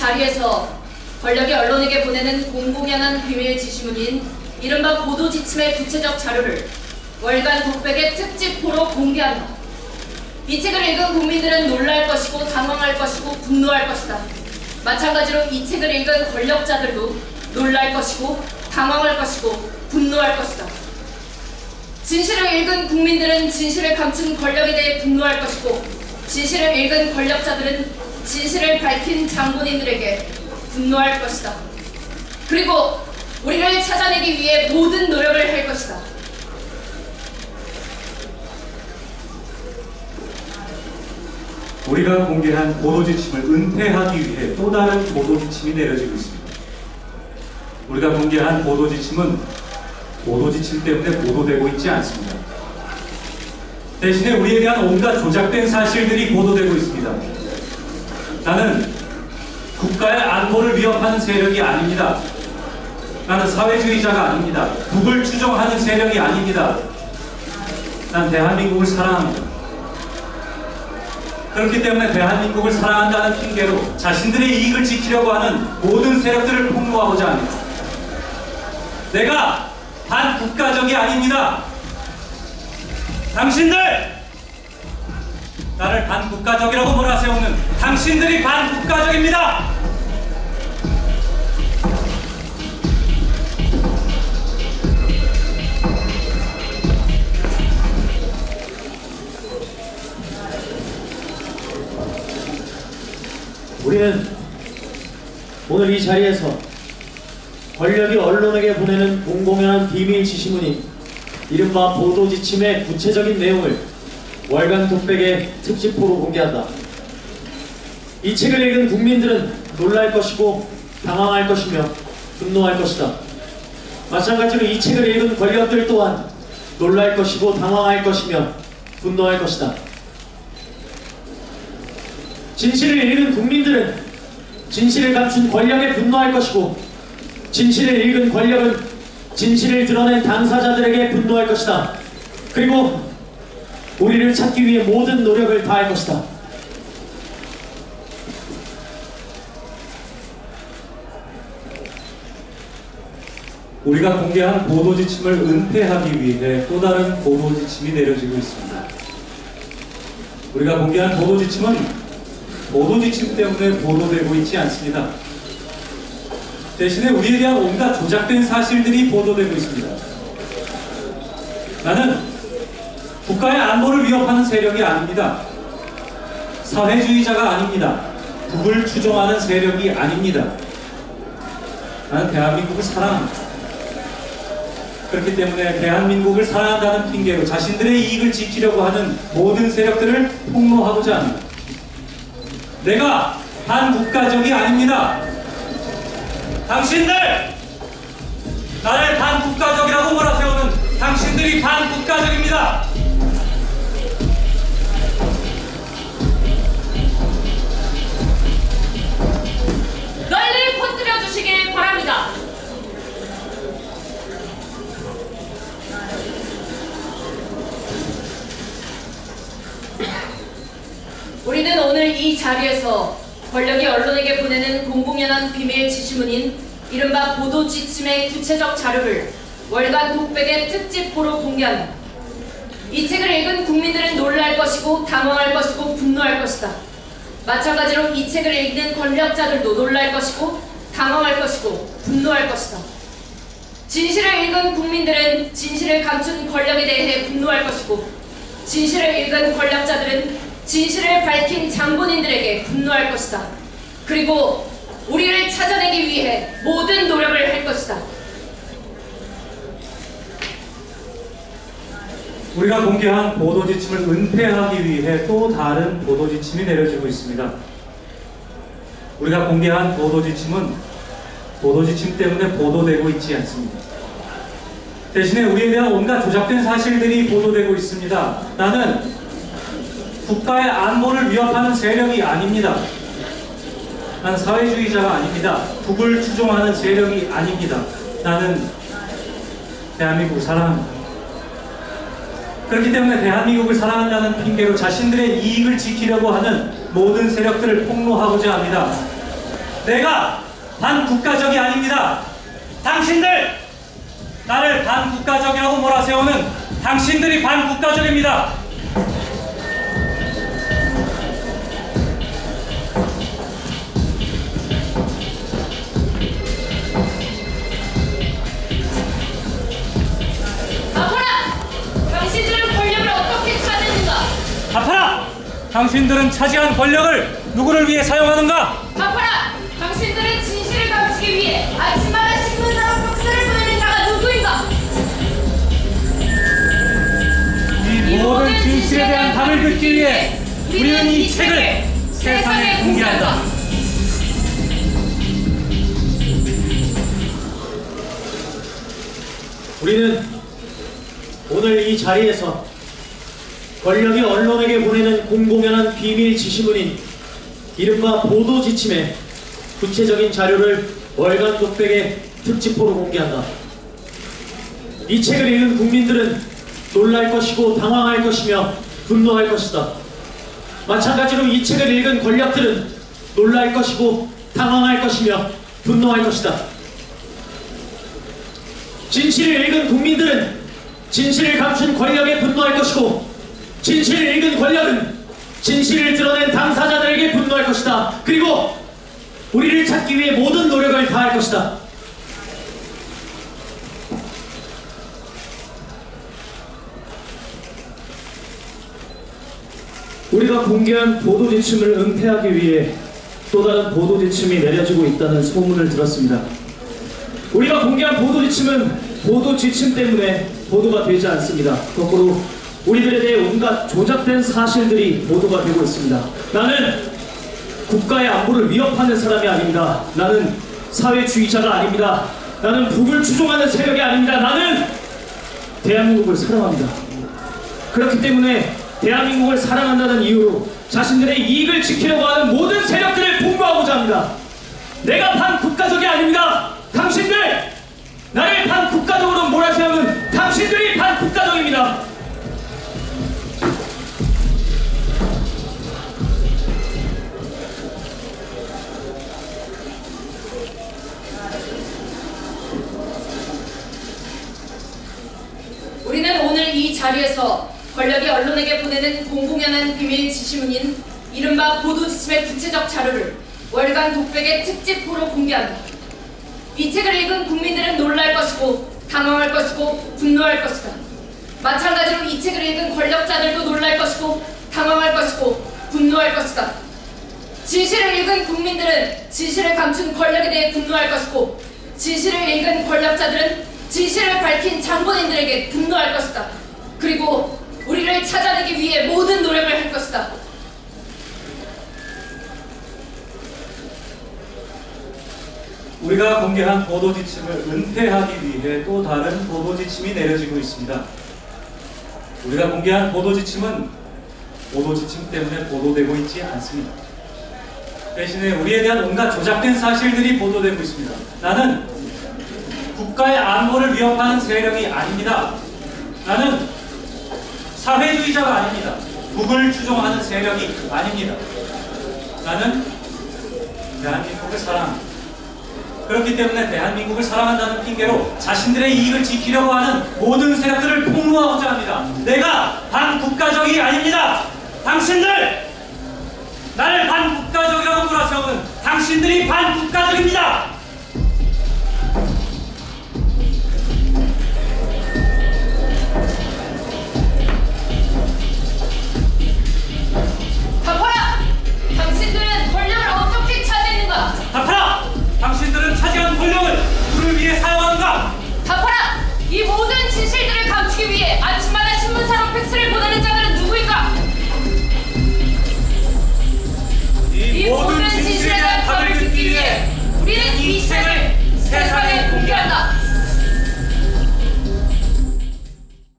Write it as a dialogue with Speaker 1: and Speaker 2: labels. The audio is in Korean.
Speaker 1: 자리에서 권력이 언론에게 보내는 공공연한 비밀 지시문인 이른바 보도지침의 구체적 자료를 월간 독백의 특집호로 공개한다. 이 책을 읽은 국민들은 놀랄 것이고 당황할 것이고 분노할 것이다. 마찬가지로 이 책을 읽은 권력자들도 놀랄 것이고 당황할 것이고 분노할 것이다. 진실을 읽은 국민들은 진실을 감춘 권력에 대해 분노할 것이고, 진실을 읽은 권력자들은 진실을 밝힌 장본인들에게 분노할 것이다. 그리고 우리를 찾아내기 위해 모든 노력을 할 것이다.
Speaker 2: 우리가 공개한 보도지침을 은폐하기 위해 또 다른 보도지침이 내려지고 있습니다. 우리가 공개한 보도지침은 보도지침 때문에 보도되고 있지 않습니다. 대신에 우리에 대한 온갖 조작된 사실들이 보도되고 있습니다. 나는 국가의 안보를 위협하는 세력이 아닙니다. 나는 사회주의자가 아닙니다. 북을 추종하는 세력이 아닙니다. 난 대한민국을 사랑합니다. 그렇기 때문에 대한민국을 사랑한다는 핑계로 자신들의 이익을 지키려고 하는 모든 세력들을 폭로하고자 합니다. 내가 반국가적이 아닙니다. 당신들! 나를 반국가적이라고 몰아세우는 당신들이 반국가적입니다!
Speaker 3: 우리는 오늘 이 자리에서 권력이 언론에게 보내는 공공연한 비밀 지시문인 이른바 보도지침의 구체적인 내용을 월간 독백의 특집호로 공개한다. 이 책을 읽은 국민들은 놀랄 것이고 당황할 것이며 분노할 것이다. 마찬가지로 이 책을 읽은 권력들 또한 놀랄 것이고 당황할 것이며 분노할 것이다. 진실을 읽은 국민들은 진실을 감춘 권력에 분노할 것이고, 진실을 읽은 권력은 진실을 드러낸 당사자들에게 분노할 것이다. 그리고 우리를 찾기 위해 모든 노력을 다할 것이다.
Speaker 2: 우리가 공개한 보도지침을 은폐하기 위해 또 다른 보도지침이 내려지고 있습니다. 우리가 공개한 보도지침은 보도지침 때문에 보도되고 있지 않습니다. 대신에 우리에 대한 온갖 조작된 사실들이 보도되고 있습니다. 나는 국가의 안보를 위협하는 세력이 아닙니다. 사회주의자가 아닙니다. 북을 추종하는 세력이 아닙니다. 나는 대한민국을 사랑합니다. 그렇기 때문에 대한민국을 사랑한다는 핑계로 자신들의 이익을 지키려고 하는 모든 세력들을 폭로하고자 합니다. 내가 반국가적이 아닙니다. 당신들! 나를 반국가적이라고 몰아세우는 당신들이 반국가적입니다.
Speaker 1: 널리 퍼뜨려 주시길 바랍니다. 우리는 오늘 이 자리에서 권력이 언론에게 보내는 공공연한 비밀 지시문인 이른바 보도지침의 구체적 자료를 월간 독백의 특집호로 공개한다. 이 책을 읽은 국민들은 놀랄 것이고 당황할 것이고 분노할 것이다. 마찬가지로 이 책을 읽는 권력자들도 놀랄 것이고 당황할 것이고 분노할 것이다. 진실을 읽은 국민들은 진실을 감춘 권력에 대해 분노할 것이고, 진실을 읽은 권력자들은 진실을 밝힌 장본인들에게 분노할 것이다. 그리고 우리를 찾아내기 위해 모든 노력을 할 것이다.
Speaker 2: 우리가 공개한 보도지침을 은폐하기 위해 또 다른 보도지침이 내려지고 있습니다. 우리가 공개한 보도지침은 보도지침 때문에 보도되고 있지 않습니다. 대신에 우리에 대한 온갖 조작된 사실들이 보도되고 있습니다. 나는 국가의 안보를 위협하는 세력이 아닙니다. 난 사회주의자가 아닙니다. 북을 추종하는 세력이 아닙니다. 나는 대한민국을 사랑합니다. 그렇기 때문에 대한민국을 사랑한다는 핑계로 자신들의 이익을 지키려고 하는 모든 세력들을 폭로하고자 합니다. 내가 반국가적이 아닙니다. 당신들! 나를 반국가적이라고 몰아세우는 당신들이 반국가적입니다.
Speaker 1: 아파라! 당신들은 권력을 어떻게 찾는가?
Speaker 2: 아파라! 당신들은 차지한 권력을 누구를 위해 사용하는가?
Speaker 1: 아파라! 당신들은 진실을 감추기 위해 아침마다 신문사로 팩스를 보내는 자가 누구인가?
Speaker 2: 이 모든 진실에 대한 답을 듣기 위해 우리는 이 책을 세상에 공개한다.
Speaker 3: 우리는 오늘 이 자리에서 권력이 언론에게 보내는 공공연한 비밀 지시문인 이른바 보도 지침의 구체적인 자료를 월간 독백의 특집호로 공개한다. 이 책을 읽은 국민들은 놀랄 것이고 당황할 것이며 분노할 것이다. 마찬가지로 이 책을 읽은 권력들은 놀랄 것이고 당황할 것이며 분노할 것이다. 진실을 읽은 국민들은 진실을 감춘 권력에 분노할 것이고, 진실을 읽은 권력은 진실을 드러낸 당사자들에게 분노할 것이다. 그리고 우리를 찾기 위해 모든 노력을 다할 것이다. 우리가 공개한 보도 지침을 은폐하기 위해 또 다른 보도 지침이 내려지고 있다는 소문을 들었습니다. 우리가 공개한 보도 지침은 보도 지침 때문에 보도가 되지 않습니다. 거꾸로 우리들에 대해 온갖 조작된 사실들이 보도가 되고 있습니다. 나는 국가의 안보를 위협하는 사람이 아닙니다. 나는 사회주의자가 아닙니다. 나는 북을 추종하는 세력이 아닙니다. 나는 대한민국을 사랑합니다. 그렇기 때문에 대한민국을 사랑한다는 이유로 자신들의 이익을 지키려고 하는 모든 세력들을 봉고하고자 합니다. 내가 반국가적이 아닙니다. 당신들! 나를 반국가적으로 몰아세우는 당신들이 반국가적입니다.
Speaker 1: 우리는 오늘 이 자리에서 권력이 언론에게 보내는 공공연한 비밀 지시문인 이른바 보도지침의 구체적 자료를 월간 독백의 특집호로 공개합니다. 이 책을 읽은 국민들은 놀랄 것이고 당황할 것이고 분노할 것이다. 마찬가지로 이 책을 읽은 권력자들도 놀랄 것이고 당황할 것이고 분노할 것이다. 진실을 읽은 국민들은 진실을 감춘 권력에 대해 분노할 것이고, 진실을 읽은 권력자들은 진실을 밝힌 장본인들에게 분노할 것이다. 그리고 우리를 찾아내기 위해 모든 노력을 할 것이다.
Speaker 2: 우리가 공개한 보도 지침을 은폐하기 위해 또 다른 보도 지침이 내려지고 있습니다. 우리가 공개한 보도 지침은 보도 지침 때문에 보도되고 있지 않습니다. 대신에 우리에 대한 온갖 조작된 사실들이 보도되고 있습니다. 나는 국가의 안보를 위협하는 세력이 아닙니다. 나는 사회주의자가 아닙니다. 북을 추종하는 세력이 아닙니다. 나는 대한민국을 사랑합니다. 그렇기 때문에 대한민국을 사랑한다는 핑계로 자신들의 이익을 지키려고 하는 모든 세력들을 폭로하고자 합니다. 내가 반국가적이 아닙니다. 당신들! 나를 반국가적이라고 몰아세우는 당신들이 반국가적입니다.